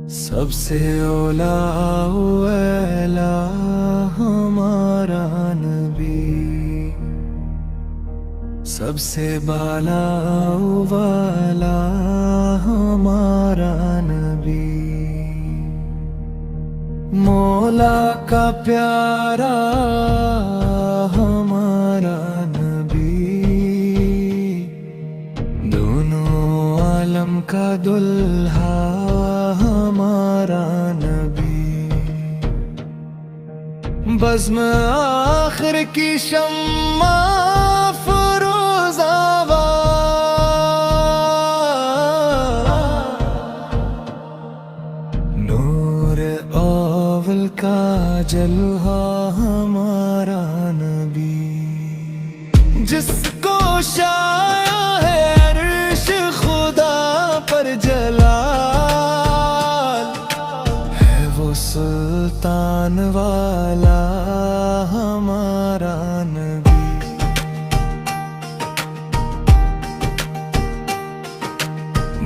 سب سے اولا اولا ہمارا نبی، سب سے بالا والا ہمارا نبی، مولا کا پیارا ہمارا نبی، دونوں عالم کا دلہا ہمارا نبی، بزم آخر کی شمع فروز آواز، نور اول کا جلوہ ہمارا نبی، جس کو شایع ہے عرش خدا پر جلال، ہے وہ سلطان والا ہمارا نبی،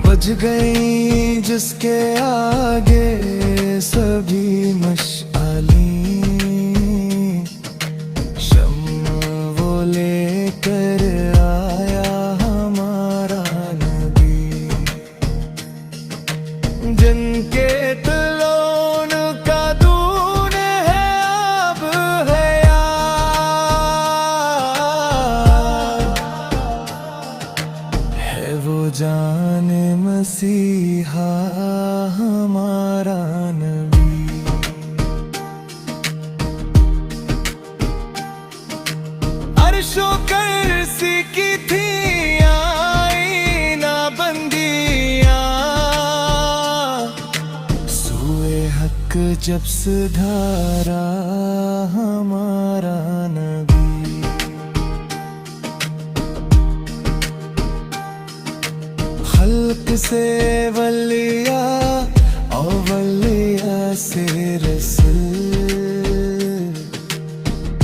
بج گئی جس کے آگے سبھی مشعلیں، شمع وہ لے کر آیا ہمارا نبی، جن کے تلون کا دون ہے اب ہے وہ جان مسیحا ہمارا نبی، عرش و کرسی کی تھی آئینہ بندیاں، سوئے حق جب سدھارا ہمارا نبی، خلق سے ولیاء اولیاء سے رسول،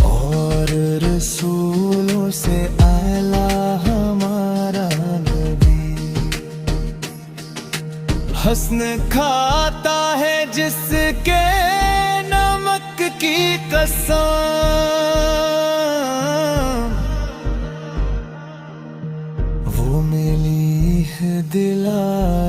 اور رسولوں سے اعلیٰ ہمارا نبی، حسن کھاتا ہے جس کے نمک کی قسم، وہ ملی ہے دلا